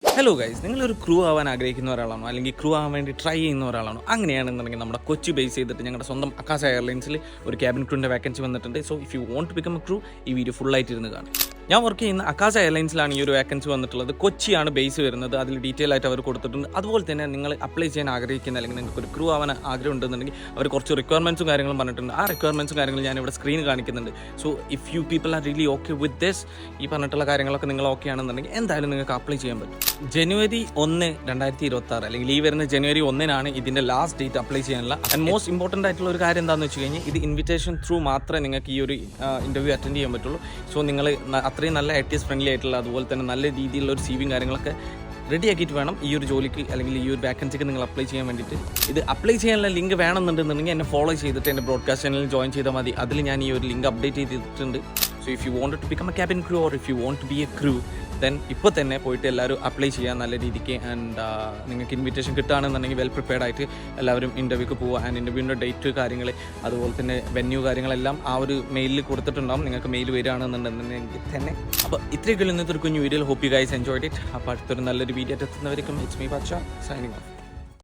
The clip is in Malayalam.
ഹലോ ഗൈസ്, നിങ്ങളൊരു ക്രൂ ആവാൻ ആഗ്രഹിക്കുന്ന ഒരാളാണോ, അല്ലെങ്കിൽ ക്രൂ ആവാൻ വേണ്ടി ട്രൈ ചെയ്യുന്ന ഒരാളാണോ? അങ്ങനെയാണെന്നുണ്ടെങ്കിൽ നമ്മുടെ കൊച്ചി ബേസ് ചെയ്തിട്ട് ഞങ്ങളുടെ സ്വന്തം അക്കാസ എയർലൈൻസിൽ ഒരു ക്യാബിൻ ക്രൂവിൻ്റെ വേക്കൻസി വന്നിട്ടുണ്ട്. So if you want to become a crew, ഈ വീഡിയോ ഫുള്ളായിട്ട് ഇരുന്ന് കാണും. ഞാൻ വർക്ക് ചെയ്യുന്ന അക്കാസ എയർലൈൻസിലാണ് ഈ ഒരു വേക്കൻസി വന്നിട്ടുള്ളത്. കൊച്ചിയാണ് ബേസ് വരുന്നത്. അതിൽ ഡീറ്റെയിൽ ആയിട്ട് അവർ കൊടുത്തിട്ടുണ്ട്. അതുപോലെ തന്നെ നിങ്ങൾ അപ്ലൈ ചെയ്യാൻ ആഗ്രഹിക്കുന്ന അല്ലെങ്കിൽ നിങ്ങൾക്ക് ഒരു ക്രൂ ആവാൻ ആഗ്രഹം ഉണ്ടെന്നുണ്ടെങ്കിൽ അവർ കുറച്ച് റിക്വയർമെൻറ്റ്സും കാര്യങ്ങളും പറഞ്ഞിട്ടുണ്ട്. ആ റിക്വയർമെൻറ്റ്സും കാര്യങ്ങളും ഞാൻ ഇവിടെ സ്ക്രീൻ കാണിക്കുന്നുണ്ട്. So if you people are really okay with this, ഈ പറഞ്ഞിട്ടുള്ള കാര്യങ്ങളൊക്കെ നിങ്ങൾ ഓക്കെ ആണെന്നുണ്ടെങ്കിൽ എന്തായാലും നിങ്ങൾക്ക് അപ്ലൈ ചെയ്യാൻ പറ്റും. ജനുവരി 1, 2026 അല്ലെങ്കിൽ ഈ വരുന്ന ജനുവരി 1 ഇതിൻ്റെ ലാസ്റ്റ് ഡേറ്റ് അപ്ലൈ ചെയ്യാനുള്ള. ആൻഡ് മോസ്റ്റ് ഇമ്പോർട്ടൻ്റ് ആയിട്ടുള്ള ഒരു കാര്യം എന്താണെന്ന് വെച്ച് കഴിഞ്ഞാൽ, ഇത് ഇൻവിറ്റേഷൻ ത്രൂ മാത്രമേ നിങ്ങൾക്ക് ഈ ഒരു ഇൻ്റർവ്യൂ അറ്റൻഡ് ചെയ്യാൻ പറ്റുള്ളൂ. സോ നിങ്ങൾ അത്രയും നല്ല ATS ഫ്രണ്ട്ലി ആയിട്ടുള്ള, അതുപോലെ തന്നെ നല്ല രീതിയിലുള്ള ഒരു CV കാര്യങ്ങളൊക്കെ റെഡി ആക്കിയിട്ട് വേണം ഈ ഒരു ജോലിക്ക് അല്ലെങ്കിൽ ഈ ഒരു വാക്കൻസിക്ക് നിങ്ങൾ അപ്ലൈ ചെയ്യാൻ വേണ്ടിയിട്ട്. ഇത് അപ്ലൈ ചെയ്യാനുള്ള ലിങ്ക് വേണമെന്നുണ്ടെന്നുണ്ടെങ്കിൽ എന്നെ ഫോളോ ചെയ്തിട്ട് എൻ്റെ ബ്രോഡ്കാസ്റ്റ് ചാനലിൽ ജോയിൻ ചെയ്താൽ മതി. അതിൽ ഞാൻ ഈ ഒരു ലിങ്ക് അപ്ഡേറ്റ് ചെയ്തിട്ടുണ്ട്. So if you want to become a cabin crew or if you want to be a crew, then ഇപ്പോൾ തന്നെ പോയിട്ട് എല്ലാവരും അപ്ലൈ ചെയ്യാൻ നല്ല രീതിക്ക്. ആൻഡ് നിങ്ങൾക്ക് ഇൻവിറ്റേഷൻ കിട്ടുകയാണെന്നുണ്ടെങ്കിൽ വെൽ പ്രിപ്പയർഡ് ആയിട്ട് എല്ലാവരും ഇൻ്റർവ്യൂക്ക് പോവുക. ആൻഡ് ഇൻ്റർവ്യൂവിൻ്റെ ഡേറ്റ് കാര്യങ്ങൾ, അതുപോലെ തന്നെ വെന്യൂ കാര്യങ്ങളെല്ലാം ആ ഒരു മെയിലിൽ കൊടുത്തിട്ടുണ്ടാകും. നിങ്ങൾക്ക് മെയിൽ വരികയാണെന്നുണ്ടെന്നുണ്ടെങ്കിൽ തന്നെ. അപ്പോൾ ഇത്രയൊക്കെ ഇന്നത്തെ ഒരു കുഞ്ഞു video. Hope you guys enjoyed it. അപ്പോൾ അടുത്തൊരു നല്ലൊരു വീഡിയോ എത്തുന്നവർക്കും it's me Badshah signing of.